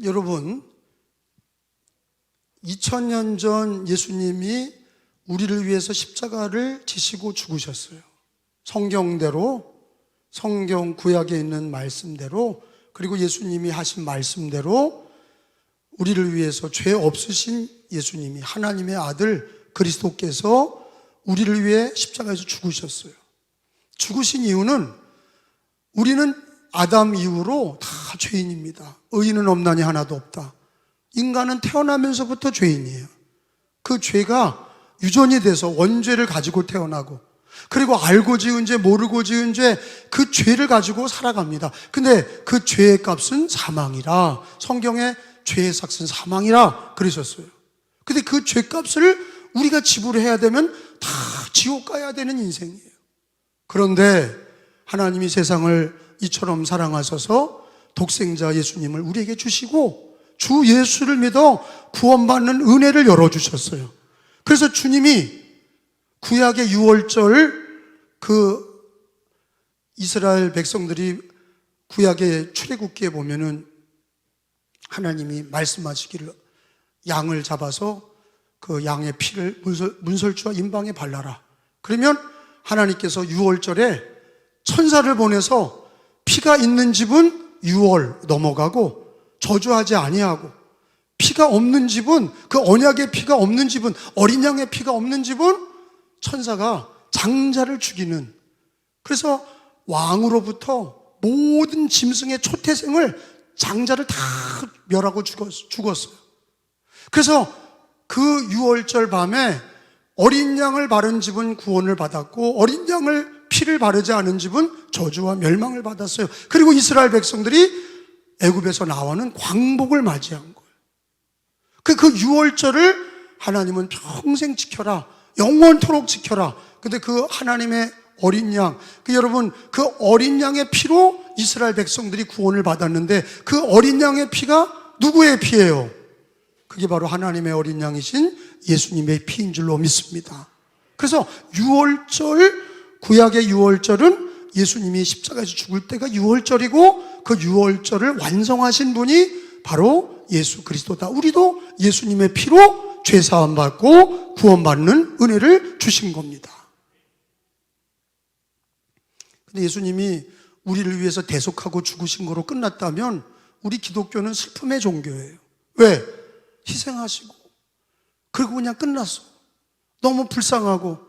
여러분, 2000년 전 예수님이 우리를 위해서 십자가를 지시고 죽으셨어요. 성경대로, 성경 구약에 있는 말씀대로, 그리고 예수님이 하신 말씀대로 우리를 위해서 죄 없으신 예수님이, 하나님의 아들 그리스도께서 우리를 위해 십자가에서 죽으셨어요. 죽으신 이유는 우리는 아담 이후로 다 죄인입니다. 의인은 없나니 하나도 없다. 인간은 태어나면서부터 죄인이에요. 그 죄가 유전이 돼서 원죄를 가지고 태어나고, 그리고 알고 지은 죄, 모르고 지은 죄, 그 죄를 가지고 살아갑니다. 근데 그 죄의 값은 사망이라, 성경에 죄의 삭은 사망이라 그러셨어요. 근데 그 죄값을 우리가 지불해야 되면 다 지옥 가야 되는 인생이에요. 그런데 하나님이 세상을 이처럼 사랑하셔서 독생자 예수님을 우리에게 주시고 주 예수를 믿어 구원받는 은혜를 열어주셨어요. 그래서 주님이 구약의 유월절, 그 이스라엘 백성들이 구약의 출애굽기에 보면은 하나님이 말씀하시기를 양을 잡아서 그 양의 피를 문설주와 임방에 발라라. 그러면 하나님께서 유월절에 천사를 보내서 피가 있는 집은 유월 넘어가고 저주하지 아니하고, 피가 없는 집은, 그 언약의 피가 없는 집은, 어린 양의 피가 없는 집은 천사가 장자를 죽이는, 그래서 왕으로부터 모든 짐승의 초태생을, 장자를 다 멸하고 죽었어요. 그래서 그 유월절 밤에 어린 양을 바른 집은 구원을 받았고, 어린 양을 피를 바르지 않은 집은 저주와 멸망을 받았어요. 그리고 이스라엘 백성들이 애굽에서 나오는 광복을 맞이한 거예요. 그 유월절을 하나님은 평생 지켜라, 영원토록 지켜라. 근데 그 하나님의 어린 양, 여러분, 그 어린 양의 피로 이스라엘 백성들이 구원을 받았는데, 그 어린 양의 피가 누구의 피예요? 그게 바로 하나님의 어린 양이신 예수님의 피인 줄로 믿습니다. 그래서 유월절, 구약의 유월절은 예수님이 십자가에서 죽을 때가 유월절이고, 그 유월절을 완성하신 분이 바로 예수 그리스도다. 우리도 예수님의 피로 죄사함 받고 구원받는 은혜를 주신 겁니다. 근데 예수님이 우리를 위해서 대속하고 죽으신 거로 끝났다면 우리 기독교는 슬픔의 종교예요. 왜? 희생하시고 그리고 그냥 끝났어. 너무 불쌍하고,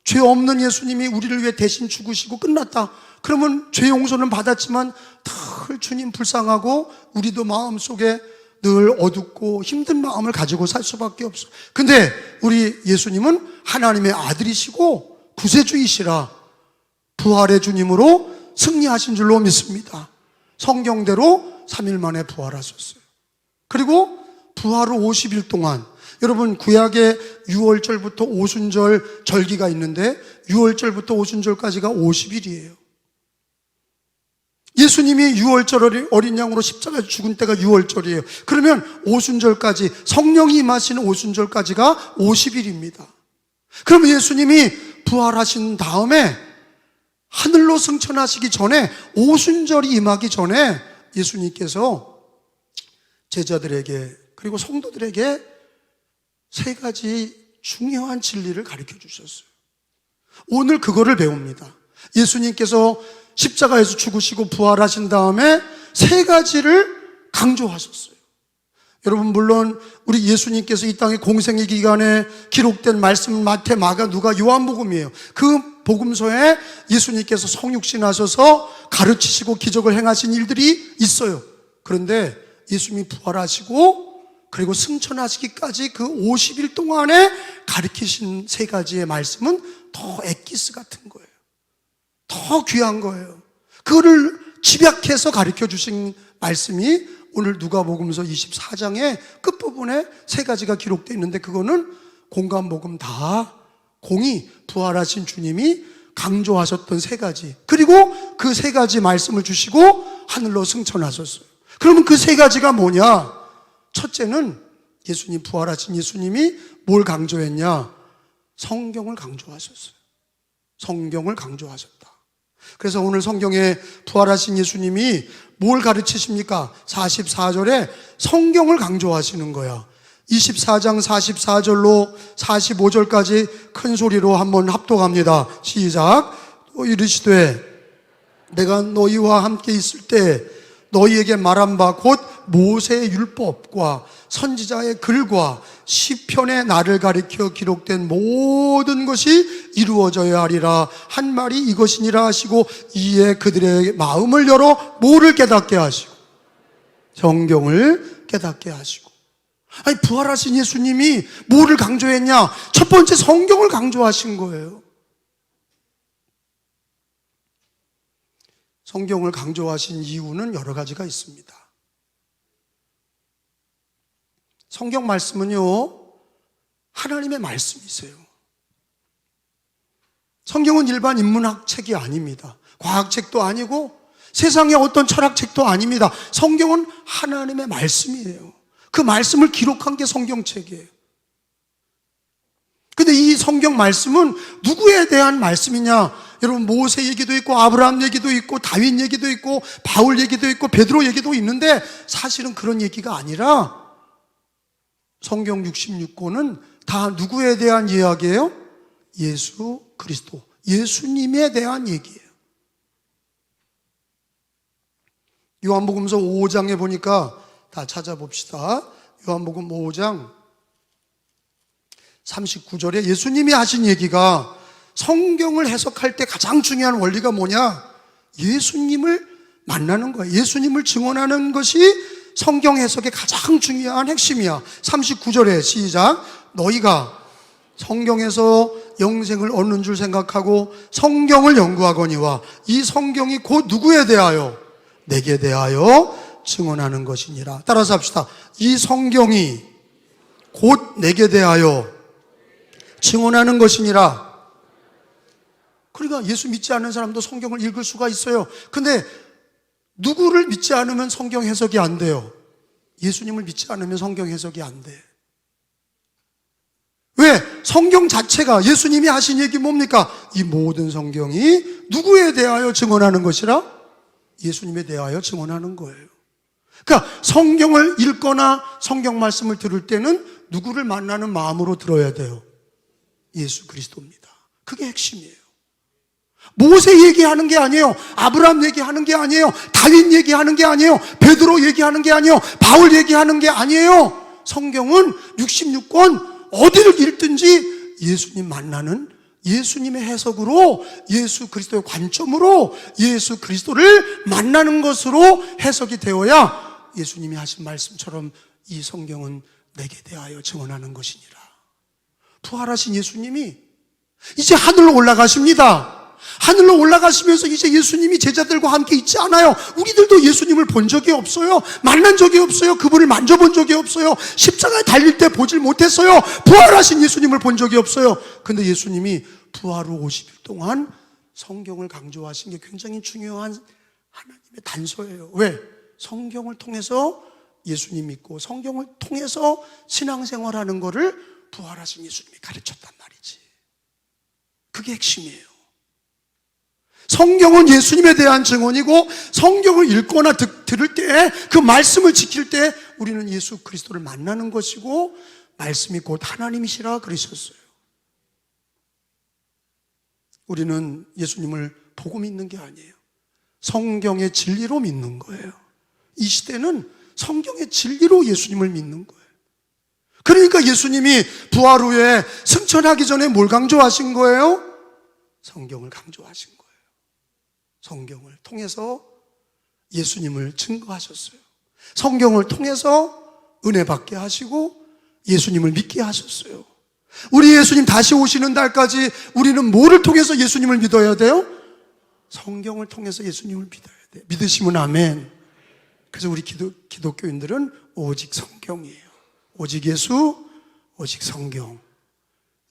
죄 없는 예수님이 우리를 위해 대신 죽으시고 끝났다. 그러면 죄 용서는 받았지만 늘 주님 불쌍하고 우리도 마음속에 늘 어둡고 힘든 마음을 가지고 살 수밖에 없어. 근데 우리 예수님은 하나님의 아들이시고 구세주이시라 부활의 주님으로 승리하신 줄로 믿습니다. 성경대로 3일 만에 부활하셨어요. 그리고 부활 후 50일 동안, 여러분, 구약의 유월절부터 오순절 절기가 있는데 유월절부터 오순절까지가 50일이에요. 예수님이 유월절 어린 양으로 십자가에서 죽은 때가 유월절이에요. 그러면 오순절까지, 성령이 임하시는 오순절까지가 50일입니다. 그러면 예수님이 부활하신 다음에 하늘로 승천하시기 전에, 오순절이 임하기 전에 예수님께서 제자들에게 그리고 성도들에게 세 가지 중요한 진리를 가르쳐 주셨어요. 오늘 그거를 배웁니다. 예수님께서 십자가에서 죽으시고 부활하신 다음에 세 가지를 강조하셨어요. 여러분, 물론 우리 예수님께서 이 땅의 공생의 기간에 기록된 말씀은 마태, 마가, 누가, 요한복음이에요. 그 복음서에 예수님께서 성육신하셔서 가르치시고 기적을 행하신 일들이 있어요. 그런데 예수님이 부활하시고 그리고 승천하시기까지 그 50일 동안에 가르치신 세 가지의 말씀은 더 엑기스 같은 거예요. 더 귀한 거예요. 그거를 집약해서 가르쳐 주신 말씀이 오늘 누가복음서 24장의 끝부분에 세 가지가 기록되어 있는데, 그거는 공간복음 다 공이 부활하신 주님이 강조하셨던 세 가지, 그리고 그 세 가지 말씀을 주시고 하늘로 승천하셨어요. 그러면 그 세 가지가 뭐냐? 첫째는 예수님, 부활하신 예수님이 뭘 강조했냐? 성경을 강조하셨어요. 성경을 강조하셨다. 그래서 오늘 성경에 부활하신 예수님이 뭘 가르치십니까? 44절에 성경을 강조하시는 거야. 24장 44절로 45절까지 큰 소리로 한번 합독합니다. 시작. 또 이르시되 내가 너희와 함께 있을 때 너희에게 말한 바 곧 모세의 율법과 선지자의 글과 시편의 나를 가리켜 기록된 모든 것이 이루어져야 하리라 한 말이 이것이니라 하시고 이에 그들의 마음을 열어 뭐를 깨닫게 하시고 성경을 깨닫게 하시고. 아니, 부활하신 예수님이 뭐를 강조했냐? 첫 번째 성경을 강조하신 거예요. 성경을 강조하신 이유는 여러 가지가 있습니다. 성경 말씀은요, 하나님의 말씀이세요. 성경은 일반 인문학 책이 아닙니다. 과학책도 아니고 세상의 어떤 철학책도 아닙니다. 성경은 하나님의 말씀이에요. 그 말씀을 기록한 게 성경책이에요. 근데 이 성경 말씀은 누구에 대한 말씀이냐? 여러분, 모세 얘기도 있고 아브라함 얘기도 있고 다윗 얘기도 있고 바울 얘기도 있고 베드로 얘기도 있는데 사실은 그런 얘기가 아니라 성경 66권은 다 누구에 대한 이야기예요? 예수 그리스도, 예수님에 대한 얘기예요. 요한복음서 5장에 보니까 다 찾아봅시다. 요한복음 5장 39절에 예수님이 하신 얘기가 성경을 해석할 때 가장 중요한 원리가 뭐냐? 예수님을 만나는 거예요. 예수님을 증언하는 것이 성경 해석의 가장 중요한 핵심이야. 39절에 시작. 너희가 성경에서 영생을 얻는 줄 생각하고 성경을 연구하거니와 이 성경이 곧 누구에 대하여? 내게 대하여 증언하는 것이니라. 따라서 합시다. 이 성경이 곧 내게 대하여 증언하는 것이니라. 그러니까 예수 믿지 않는 사람도 성경을 읽을 수가 있어요. 근데 누구를 믿지 않으면 성경 해석이 안 돼요? 예수님을 믿지 않으면 성경 해석이 안 돼. 왜? 성경 자체가 예수님이 하신 얘기 뭡니까? 이 모든 성경이 누구에 대하여 증언하는 것이라? 예수님에 대하여 증언하는 거예요. 그러니까 성경을 읽거나 성경 말씀을 들을 때는 누구를 만나는 마음으로 들어야 돼요? 예수 그리스도입니다. 그게 핵심이에요. 모세 얘기하는 게 아니에요. 아브라함 얘기하는 게 아니에요. 다윗 얘기하는 게 아니에요. 베드로 얘기하는 게 아니에요. 바울 얘기하는 게 아니에요. 성경은 66권 어디를 읽든지 예수님 만나는, 예수님의 해석으로, 예수 그리스도의 관점으로 예수 그리스도를 만나는 것으로 해석이 되어야 예수님이 하신 말씀처럼 이 성경은 내게 대하여 증언하는 것이니라. 부활하신 예수님이 이제 하늘로 올라가십니다. 하늘로 올라가시면서 이제 예수님이 제자들과 함께 있지 않아요. 우리들도 예수님을 본 적이 없어요. 만난 적이 없어요. 그분을 만져본 적이 없어요. 십자가에 달릴 때 보질 못했어요. 부활하신 예수님을 본 적이 없어요. 근데 예수님이 부활 후 50일 동안 성경을 강조하신 게 굉장히 중요한 하나님의 단서예요. 왜? 성경을 통해서 예수님 믿고 성경을 통해서 신앙생활하는 거를 부활하신 예수님이 가르쳤단 말이지. 그게 핵심이에요. 성경은 예수님에 대한 증언이고 성경을 읽거나 들을 때 그 말씀을 지킬 때 우리는 예수 그리스도를 만나는 것이고 말씀이 곧 하나님이시라 그러셨어요. 우리는 예수님을 보고 믿는 게 아니에요. 성경의 진리로 믿는 거예요. 이 시대는 성경의 진리로 예수님을 믿는 거예요. 그러니까 예수님이 부활 후에 승천하기 전에 뭘 강조하신 거예요? 성경을 강조하신 거예요. 성경을 통해서 예수님을 증거하셨어요. 성경을 통해서 은혜 받게 하시고 예수님을 믿게 하셨어요. 우리 예수님 다시 오시는 날까지 우리는 뭐를 통해서 예수님을 믿어야 돼요? 성경을 통해서 예수님을 믿어야 돼요. 믿으시면 아멘. 그래서 우리 기독교인들은 오직 성경이에요. 오직 예수, 오직 성경.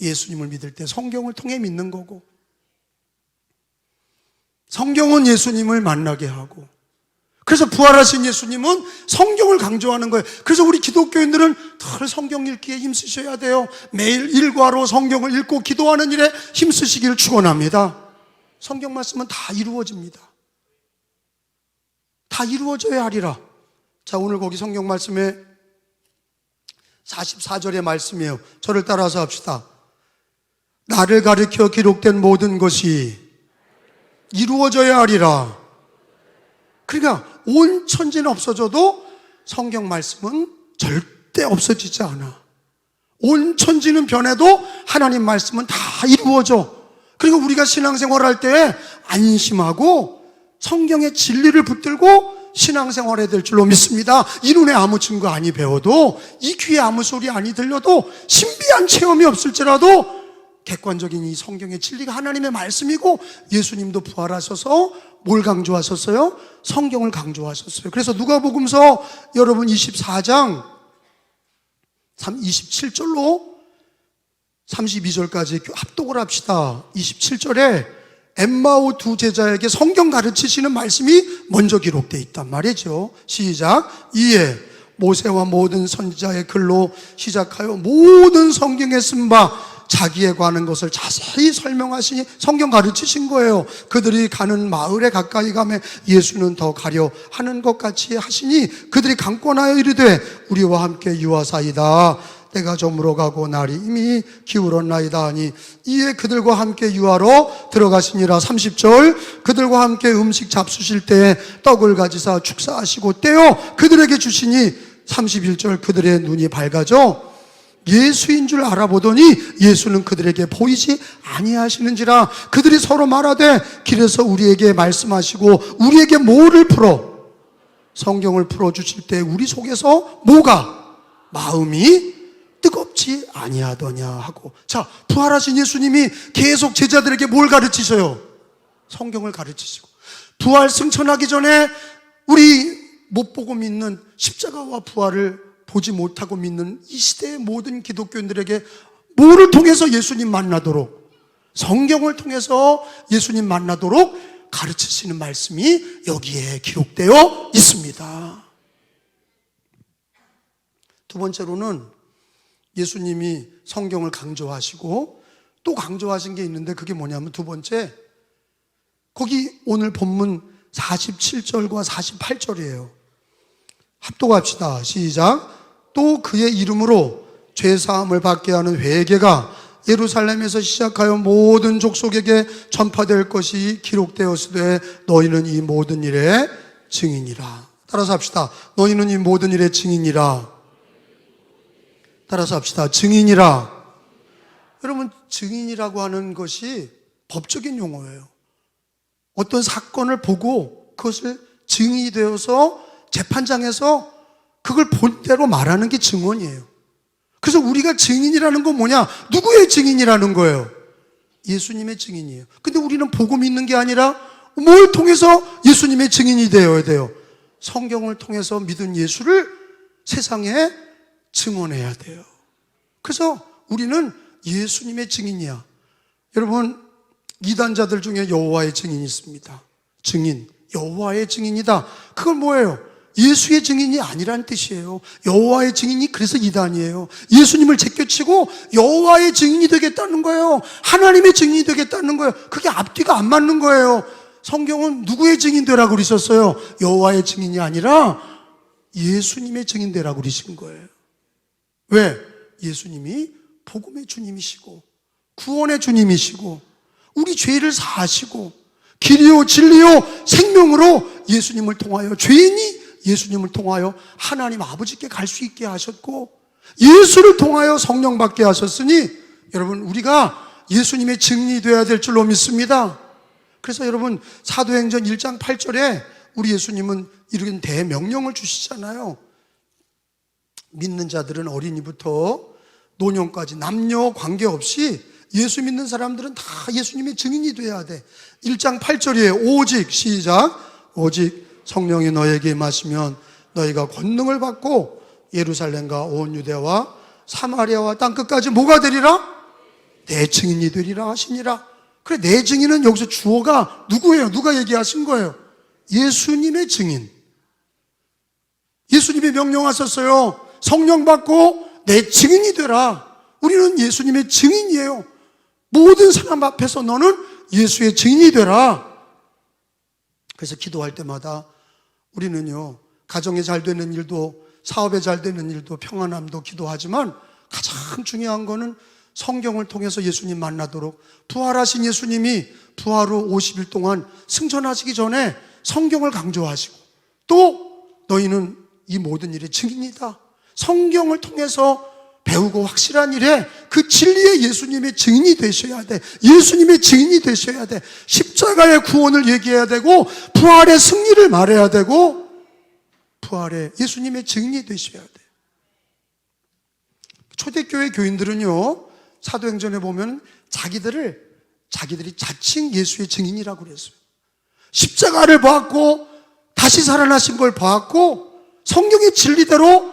예수님을 믿을 때 성경을 통해 믿는 거고, 성경은 예수님을 만나게 하고, 그래서 부활하신 예수님은 성경을 강조하는 거예요. 그래서 우리 기독교인들은 늘 성경 읽기에 힘쓰셔야 돼요. 매일 일과로 성경을 읽고 기도하는 일에 힘쓰시기를 축원합니다. 성경 말씀은 다 이루어집니다. 다 이루어져야 하리라. 자, 오늘 거기 성경 말씀에 44절의 말씀이에요. 저를 따라서 합시다. 나를 가리켜 기록된 모든 것이 이루어져야 하리라. 그러니까 온 천지는 없어져도 성경 말씀은 절대 없어지지 않아. 온 천지는 변해도 하나님 말씀은 다 이루어져. 그리고 우리가 신앙생활 할 때 안심하고 성경의 진리를 붙들고 신앙생활해야 될 줄로 믿습니다. 이 눈에 아무 증거 아니 배워도, 이 귀에 아무 소리 아니 들려도, 신비한 체험이 없을지라도 객관적인 이 성경의 진리가 하나님의 말씀이고, 예수님도 부활하셔서 뭘 강조하셨어요? 성경을 강조하셨어요. 그래서 누가복음서 여러분 24장 27절로 32절까지 합독을 합시다. 27절에 엠마오 두 제자에게 성경 가르치시는 말씀이 먼저 기록되어 있단 말이죠. 시작. 이에 모세와 모든 선지자의 글로 시작하여 모든 성경에 쓴 바 자기에 관한 것을 자세히 설명하시니 성경 가르치신 거예요. 그들이 가는 마을에 가까이 가매 예수는 더 가려 하는 것 같이 하시니 그들이 강권하여 이르되 우리와 함께 유하사이다. 때가 저물어 가고 날이 이미 기울었나이다 하니 이에 그들과 함께 유하러 들어가시니라. 30절. 그들과 함께 음식 잡수실 때 떡을 가지사 축사하시고 떼어 그들에게 주시니 31절. 그들의 눈이 밝아져 예수인 줄 알아보더니 예수는 그들에게 보이지 아니하시는지라. 그들이 서로 말하되 길에서 우리에게 말씀하시고 우리에게 뭐를 풀어? 성경을 풀어주실 때 우리 속에서 뭐가? 마음이 뜨겁지 아니하더냐 하고. 자, 부활하신 예수님이 계속 제자들에게 뭘 가르치셔요? 성경을 가르치시고. 부활 승천하기 전에 우리 못 보고 믿는 십자가와 부활을 보지 못하고 믿는 이 시대의 모든 기독교인들에게 뭐를 통해서 예수님 만나도록, 성경을 통해서 예수님 만나도록 가르치시는 말씀이 여기에 기록되어 있습니다. 두 번째로는 예수님이 성경을 강조하시고 또 강조하신 게 있는데, 그게 뭐냐면 두 번째, 거기 오늘 본문 47절과 48절이에요. 합독합시다. 시작. 또 그의 이름으로 죄사함을 받게 하는 회개가 예루살렘에서 시작하여 모든 족속에게 전파될 것이 기록되었으되 너희는 이 모든 일의 증인이라. 따라서 합시다. 너희는 이 모든 일의 증인이라. 따라서 합시다. 증인이라. 여러분, 증인이라고 하는 것이 법적인 용어예요. 어떤 사건을 보고 그것을 증인이 되어서 재판장에서 그걸 본대로 말하는 게 증언이에요. 그래서 우리가 증인이라는 건 뭐냐? 누구의 증인이라는 거예요? 예수님의 증인이에요. 근데 우리는 보고 믿는 게 아니라 뭘 통해서 예수님의 증인이 되어야 돼요? 성경을 통해서 믿은 예수를 세상에 증언해야 돼요. 그래서 우리는 예수님의 증인이야. 여러분, 이단자들 중에 여호와의 증인이 있습니다. 증인, 여호와의 증인이다. 그건 뭐예요? 예수의 증인이 아니란 뜻이에요. 여호와의 증인이 그래서 이단이에요. 예수님을 제껴치고 여호와의 증인이 되겠다는 거예요. 하나님의 증인이 되겠다는 거예요. 그게 앞뒤가 안 맞는 거예요. 성경은 누구의 증인 되라고 그러셨어요? 여호와의 증인이 아니라 예수님의 증인 되라고 그러신 거예요. 왜? 예수님이 복음의 주님이시고 구원의 주님이시고 우리 죄를 사하시고 길이요 진리요 생명으로 예수님을 통하여, 죄인이 예수님을 통하여 하나님 아버지께 갈 수 있게 하셨고 예수를 통하여 성령 받게 하셨으니 여러분, 우리가 예수님의 증인이 되어야 될 줄로 믿습니다. 그래서 여러분, 사도행전 1장 8절에 우리 예수님은 이런 대명령을 주시잖아요. 믿는 자들은 어린이부터 노년까지 남녀 관계없이 예수 믿는 사람들은 다 예수님의 증인이 돼야 돼. 1장 8절이에요. 오직, 시작. 오직 성령이 너에게 임하시면 너희가 권능을 받고 예루살렘과 온 유대와 사마리아와 땅끝까지 뭐가 되리라? 내 증인이 되리라 하시니라. 그래, 내 증인은 여기서 주어가 누구예요? 누가 얘기하신 거예요? 예수님의 증인. 예수님이 명령하셨어요. 성령 받고 내 증인이 되라. 우리는 예수님의 증인이에요. 모든 사람 앞에서 너는 예수의 증인이 되라. 그래서 기도할 때마다 우리는요, 가정에 잘 되는 일도, 사업에 잘 되는 일도, 평안함도 기도하지만 가장 중요한 거는 성경을 통해서 예수님 만나도록, 부활하신 예수님이 부활 후 50일 동안 승천하시기 전에 성경을 강조하시고, 또 너희는 이 모든 일의 증인이다. 성경을 통해서 배우고 확실한 일에 그 진리의 예수님의 증인이 되셔야 돼. 예수님의 증인이 되셔야 돼. 십자가의 구원을 얘기해야 되고, 부활의 승리를 말해야 되고, 부활의 예수님의 증인이 되셔야 돼. 초대교회 교인들은요, 사도행전에 보면 자기들이 자칭 예수의 증인이라고 그랬어요. 십자가를 보았고 다시 살아나신 걸 보았고, 성경의 진리대로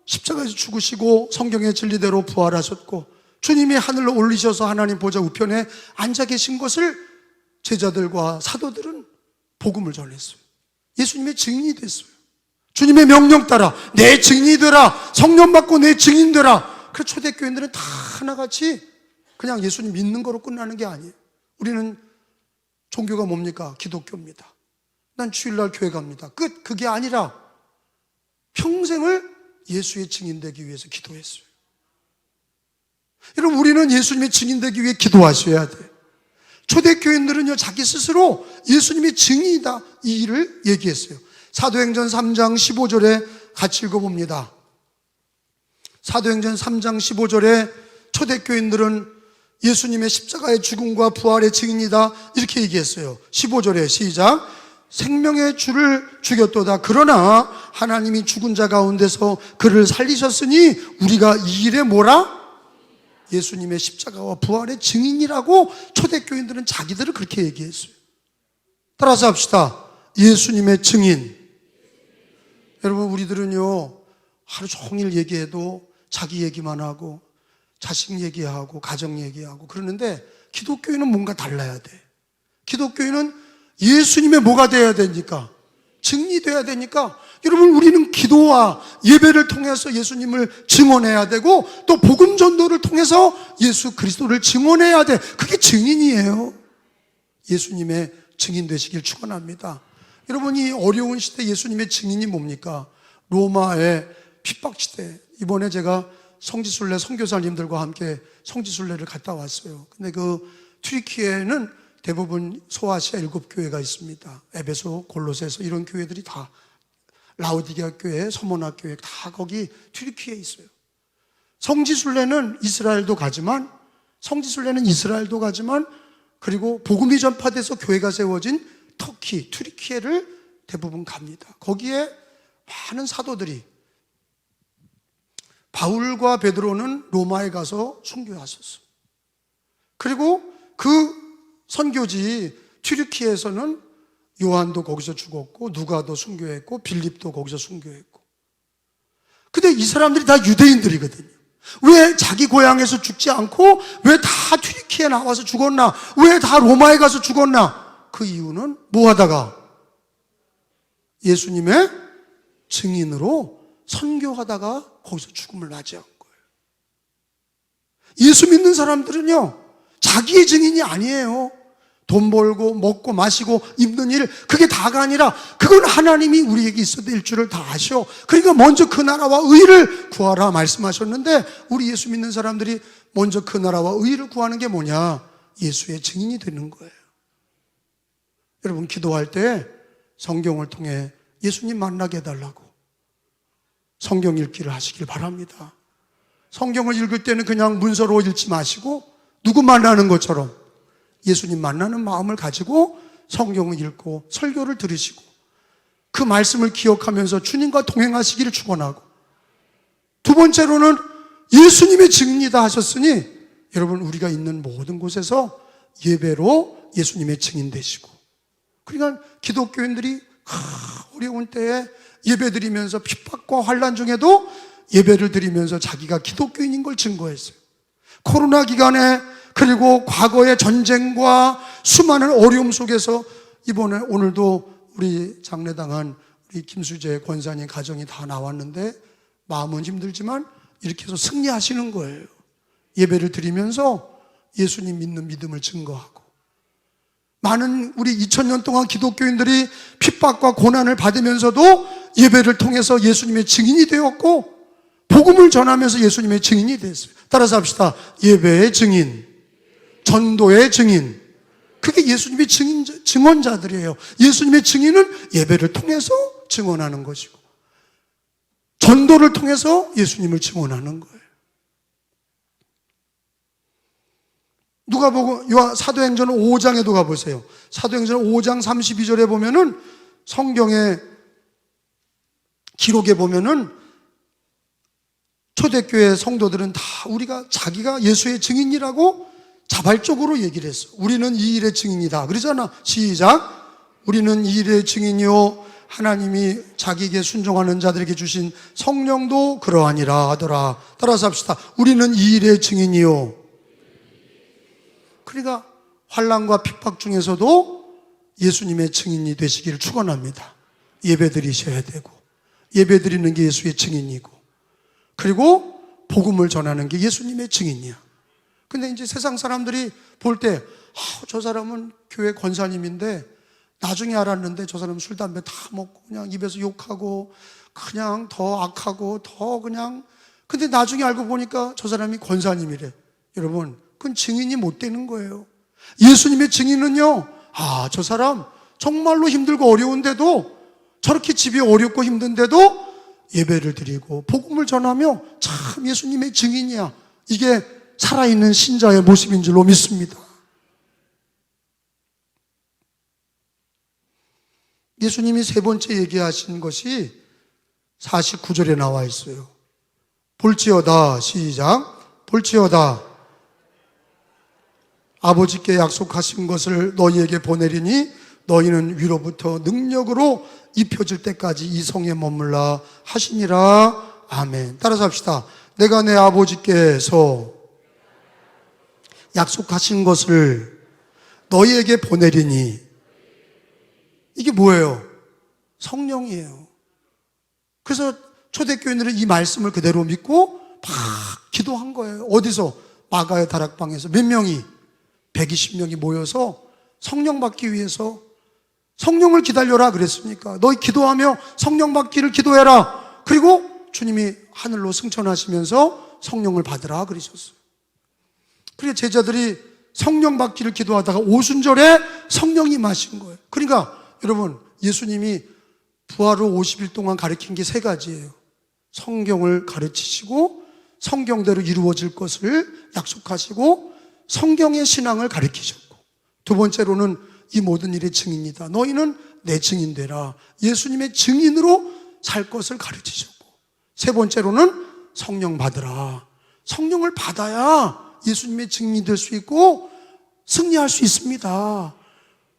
십자가에서 죽으시고 성경의 진리대로 부활하셨고, 주님이 하늘로 올리셔서 하나님 보좌 우편에 앉아 계신 것을 제자들과 사도들은 복음을 전했어요. 예수님의 증인이 됐어요. 주님의 명령 따라 내 증인이 되라, 성령 받고 내 증인 되라. 그 초대교인들은 다 하나같이 그냥 예수님 믿는 거로 끝나는 게 아니에요. 우리는 종교가 뭡니까? 기독교입니다. 난 주일날 교회 갑니다. 끝. 그게 아니라 평생을 예수의 증인 되기 위해서 기도했어요. 여러분, 우리는 예수님의 증인 되기 위해 기도하셔야 돼요. 초대교인들은요, 자기 스스로 예수님의 증인이다, 이 일을 얘기했어요. 사도행전 3장 15절에 같이 읽어봅니다. 사도행전 3장 15절에 초대교인들은 예수님의 십자가의 죽음과 부활의 증인이다, 이렇게 얘기했어요. 15절에 시작. 생명의 주를 죽였도다. 그러나 하나님이 죽은 자 가운데서 그를 살리셨으니 우리가 이 일에 뭐라? 예수님의 십자가와 부활의 증인이라고 초대교인들은 자기들을 그렇게 얘기했어요. 따라서 합시다. 예수님의 증인. 여러분, 우리들은요, 하루 종일 얘기해도 자기 얘기만 하고 자식 얘기하고 가정 얘기하고 그러는데, 기독교인은 뭔가 달라야 돼. 기독교인은 예수님의 뭐가 돼야 되니까? 증인돼야 되니까, 여러분, 우리는 기도와 예배를 통해서 예수님을 증언해야 되고, 또 복음 전도를 통해서 예수 그리스도를 증언해야 돼. 그게 증인이에요. 예수님의 증인 되시길 축원합니다. 여러분, 이 어려운 시대 예수님의 증인이 뭡니까? 로마의 핍박 시대. 이번에 제가 성지순례 선교사님들과 함께 성지순례를 갔다 왔어요. 근데 그 튀르키예는 대부분 소아시아 7교회가 있습니다. 에베소, 골로새서 이런 교회들이 다, 라오디게아 교회, 서모나 교회 다 거기 튀르키예에 있어요. 성지순례는 이스라엘도 가지만, 그리고 복음이 전파돼서 교회가 세워진 터키, 튀르키예를 대부분 갑니다. 거기에 많은 사도들이, 바울과 베드로는 로마에 가서 순교하셨어. 그리고 그 선교지 튀르키예에서는 요한도 거기서 죽었고, 누가도 순교했고, 빌립도 거기서 순교했고. 근데 이 사람들이 다 유대인들이거든요. 왜 자기 고향에서 죽지 않고 왜 다 튀르키예에 나와서 죽었나? 왜 다 로마에 가서 죽었나? 그 이유는 뭐 하다가? 예수님의 증인으로 선교하다가 거기서 죽음을 맞이한 거예요. 예수 믿는 사람들은요, 자기의 증인이 아니에요. 돈 벌고 먹고 마시고 입는 일, 그게 다가 아니라 그건 하나님이 우리에게 있어야 될 줄을 다 아셔. 그러니까 먼저 그 나라와 의를 구하라 말씀하셨는데, 우리 예수 믿는 사람들이 먼저 그 나라와 의를 구하는 게 뭐냐? 예수의 증인이 되는 거예요. 여러분, 기도할 때 성경을 통해 예수님 만나게 해달라고 성경 읽기를 하시길 바랍니다. 성경을 읽을 때는 그냥 문서로 읽지 마시고 누구 만나는 것처럼 예수님 만나는 마음을 가지고 성경을 읽고 설교를 들으시고 그 말씀을 기억하면서 주님과 동행하시기를 축원하고, 두 번째로는 예수님의 증인이다 하셨으니 여러분, 우리가 있는 모든 곳에서 예배로 예수님의 증인 되시고, 그러니까 기독교인들이 어려운 때에 예배 드리면서 핍박과 환난 중에도 예배를 드리면서 자기가 기독교인인 걸 증거했어요. 코로나 기간에, 그리고 과거의 전쟁과 수많은 어려움 속에서 이번에 오늘도 우리 장례당한 우리 김수재 권사님 가정이 다 나왔는데 마음은 힘들지만 이렇게 해서 승리하시는 거예요. 예배를 드리면서 예수님 믿는 믿음을 증거하고, 많은 우리 2000년 동안 기독교인들이 핍박과 고난을 받으면서도 예배를 통해서 예수님의 증인이 되었고 복음을 전하면서 예수님의 증인이 됐어요. 따라서 합시다. 예배의 증인, 전도의 증인. 그게 예수님의 증언자들이에요. 예수님의 증인은 예배를 통해서 증언하는 것이고 전도를 통해서 예수님을 증언하는 거예요. 누가복음 사도행전 5장에도 가보세요. 사도행전 5장 32절에 보면은 성경의 기록에 보면은 초대교회 성도들은 다 우리가 자기가 예수의 증인이라고 자발적으로 얘기를 했어. 우리는 이 일의 증인이다. 그러잖아. 시작. 우리는 이 일의 증인이요. 하나님이 자기에게 순종하는 자들에게 주신 성령도 그러하니라 하더라. 따라서 합시다. 우리는 이 일의 증인이요. 그러니까 환난과 핍박 중에서도 예수님의 증인이 되시기를 축원합니다. 예배드리셔야 되고 예배드리는 게 예수의 증인이고 그리고 복음을 전하는 게 예수님의 증인이야. 근데 이제 세상 사람들이 볼 때 저 사람은 교회 권사님인데 나중에 알았는데 저 사람은 술, 담배 다 먹고 그냥 입에서 욕하고 그냥 더 악하고 더 그냥 근데 나중에 알고 보니까 저 사람이 권사님이래. 여러분 그건 증인이 못 되는 거예요. 예수님의 증인은요, 저 사람 정말로 힘들고 어려운데도 저렇게 집이 어렵고 힘든데도 예배를 드리고 복음을 전하며 참 예수님의 증인이야. 이게 살아있는 신자의 모습인 줄로 믿습니다. 예수님이 세 번째 얘기하신 것이 49절에 나와 있어요. 볼지어다, 시작. 볼지어다. 아버지께 약속하신 것을 너희에게 보내리니 너희는 위로부터 능력으로 입혀질 때까지 이 성에 머물라 하시니라. 아멘. 따라서 합시다. 내가 내 아버지께서 약속하신 것을 너희에게 보내리니 이게 뭐예요? 성령이에요. 그래서 초대교인들은 이 말씀을 그대로 믿고 막 기도한 거예요. 어디서? 마가의 다락방에서 몇 명이? 120명이 모여서 성령 받기 위해서 성령을 기다려라 그랬으니까 너희 기도하며 성령 받기를 기도해라. 그리고 주님이 하늘로 승천하시면서 성령을 받으라 그러셨어요. 그리고 제자들이 성령 받기를 기도하다가 오순절에 성령이 임하신 거예요. 그러니까 여러분 예수님이 부활 후 50일 동안 가르친 게 세 가지예요. 성경을 가르치시고 성경대로 이루어질 것을 약속하시고 성경의 신앙을 가르치셨고 두 번째로는 이 모든 일의 증인이다. 너희는 내 증인 되라. 예수님의 증인으로 살 것을 가르치셨고 세 번째로는 성령 받으라. 성령을 받아야 예수님의 증인이 될 수 있고 승리할 수 있습니다.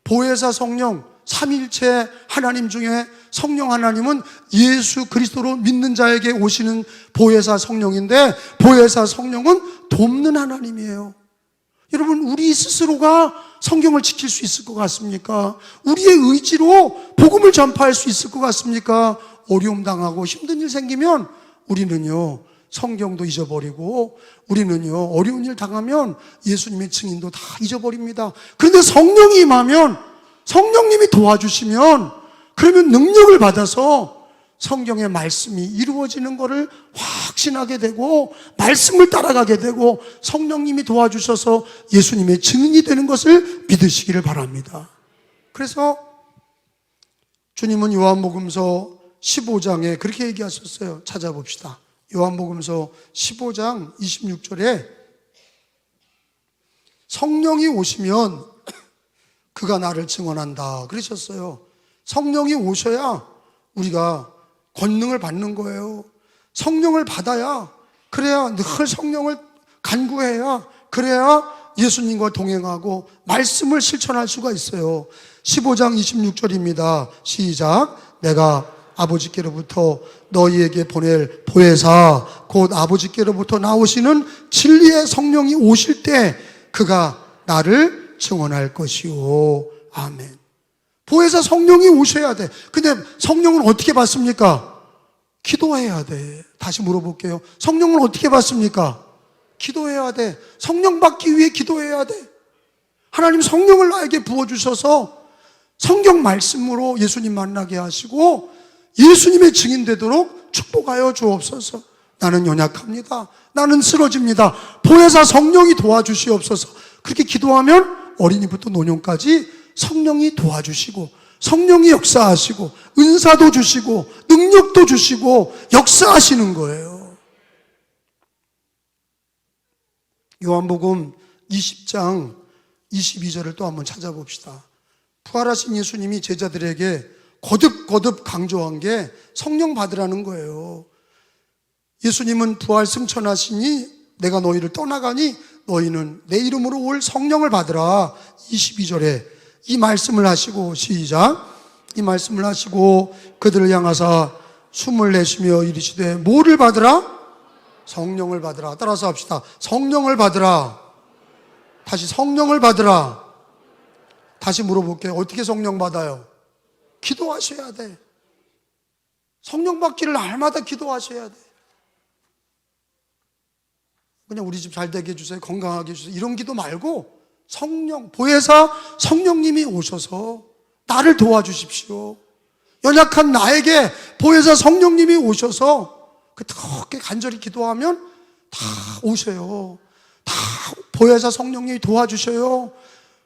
보혜사 성령 삼일체 하나님 중에 성령 하나님은 예수 그리스도로 믿는 자에게 오시는 보혜사 성령인데 보혜사 성령은 돕는 하나님이에요. 여러분 우리 스스로가 성경을 지킬 수 있을 것 같습니까? 우리의 의지로 복음을 전파할 수 있을 것 같습니까? 어려움 당하고 힘든 일 생기면 우리는요 성경도 잊어버리고 우리는요 어려운 일 당하면 예수님의 증인도 다 잊어버립니다. 그런데 성령이 임하면 성령님이 도와주시면 그러면 능력을 받아서 성경의 말씀이 이루어지는 것을 확신하게 되고 말씀을 따라가게 되고 성령님이 도와주셔서 예수님의 증인이 되는 것을 믿으시기를 바랍니다. 그래서 주님은 요한복음서 15장에 그렇게 얘기하셨어요. 찾아봅시다. 요한복음서 15장 26절에 성령이 오시면 그가 나를 증언한다 그러셨어요. 성령이 오셔야 우리가 권능을 받는 거예요. 성령을 받아야 그래야 늘 성령을 간구해야 그래야 예수님과 동행하고 말씀을 실천할 수가 있어요. 15장 26절입니다. 시작. 내가 아버지께로부터 너희에게 보낼 보혜사 곧 아버지께로부터 나오시는 진리의 성령이 오실 때 그가 나를 증언할 것이요. 아멘. 보혜사 성령이 오셔야 돼. 근데 성령은 어떻게 받습니까? 기도해야 돼. 다시 물어볼게요. 성령은 어떻게 받습니까? 기도해야 돼. 성령 받기 위해 기도해야 돼. 하나님 성령을 나에게 부어주셔서 성경 말씀으로 예수님 만나게 하시고 예수님의 증인 되도록 축복하여 주옵소서. 나는 연약합니다. 나는 쓰러집니다. 보혜사 성령이 도와주시옵소서. 그렇게 기도하면 어린이부터 노년까지 성령이 도와주시고 성령이 역사하시고 은사도 주시고 능력도 주시고 역사하시는 거예요. 요한복음 20장 22절을 또 한번 찾아봅시다. 부활하신 예수님이 제자들에게 거듭 강조한 게 성령 받으라는 거예요. 예수님은 부활 승천하시니 내가 너희를 떠나가니 너희는 내 이름으로 올 성령을 받으라. 22절에 이 말씀을 하시고 시작. 이 말씀을 하시고 그들을 향하사 숨을 내쉬며 이르시되 뭐를 받으라? 성령을 받으라. 따라서 합시다. 성령을 받으라. 다시 성령을 받으라. 다시 물어볼게요. 어떻게 성령 받아요? 기도하셔야 돼. 성령 받기를 날마다 기도하셔야 돼. 그냥 우리 집 잘 되게 해주세요, 건강하게 해주세요, 이런 기도 말고 성령, 보혜사 성령님이 오셔서 나를 도와주십시오. 연약한 나에게 보혜사 성령님이 오셔서 그렇게 간절히 기도하면 다 오셔요. 다 보혜사 성령님이 도와주셔요.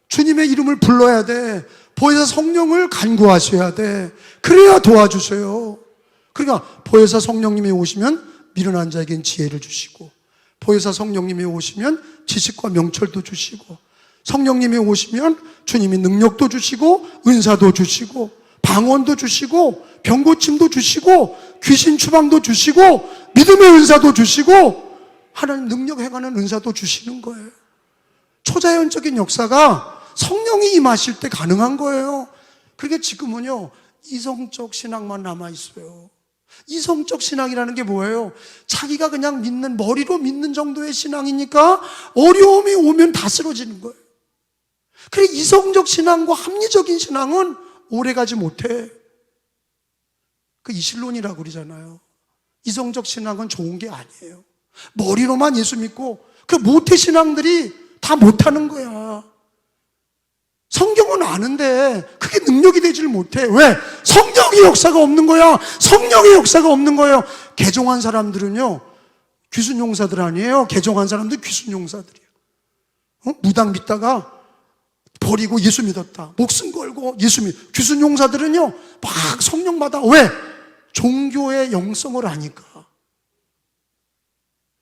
주님의 이름을 불러야 돼. 보혜사 성령을 간구하셔야 돼. 그래야 도와주셔요. 그러니까 보혜사 성령님이 오시면 미련한 자에겐 지혜를 주시고, 보혜사 성령님이 오시면 지식과 명철도 주시고, 성령님이 오시면 주님이 능력도 주시고 은사도 주시고 방언도 주시고 병고침도 주시고 귀신 추방도 주시고 믿음의 은사도 주시고 하나님 능력 행하는 은사도 주시는 거예요. 초자연적인 역사가 성령이 임하실 때 가능한 거예요. 그러니까 지금은요, 이성적 신앙만 남아있어요. 이성적 신앙이라는 게 뭐예요? 자기가 그냥 믿는, 머리로 믿는 정도의 신앙이니까 어려움이 오면 다 쓰러지는 거예요. 그래, 이성적 신앙과 합리적인 신앙은 오래가지 못해. 그 이실론이라고 그러잖아요. 이성적 신앙은 좋은 게 아니에요. 머리로만 예수 믿고 그 모태 신앙들이 다 못하는 거야. 성경은 아는데 그게 능력이 되질 못해. 왜? 성령의 역사가 없는 거야. 성령의 역사가 없는 거예요. 개종한 사람들은요, 귀순용사들 아니에요. 개종한 사람들 귀순용사들이에요. 무당 믿다가 버리고 예수 믿었다. 목숨 걸고 예수 귀순용사들은요, 막 성령 받아. 왜? 종교의 영성을 아니까.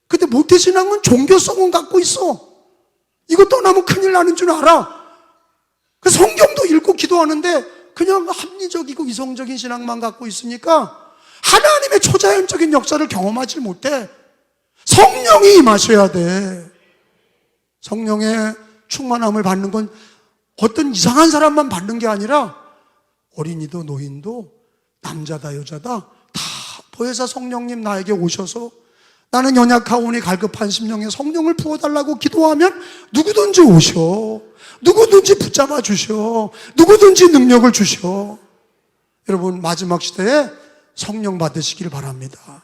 근데 모태신앙은 종교성은 갖고 있어. 이거 떠나면 큰일 나는 줄 알아. 성경도 읽고 기도하는데 그냥 합리적이고 이성적인 신앙만 갖고 있으니까 하나님의 초자연적인 역사를 경험하지 못해. 성령이 임하셔야 돼. 성령의 충만함을 받는 건 어떤 이상한 사람만 받는 게 아니라 어린이도 노인도 남자다 여자다 다 보혜사 성령님 나에게 오셔서 나는 연약하오니 갈급한 심령에 성령을 부어달라고 기도하면 누구든지 오셔. 누구든지 붙잡아 주셔. 누구든지 능력을 주셔. 여러분, 마지막 시대에 성령 받으시길 바랍니다.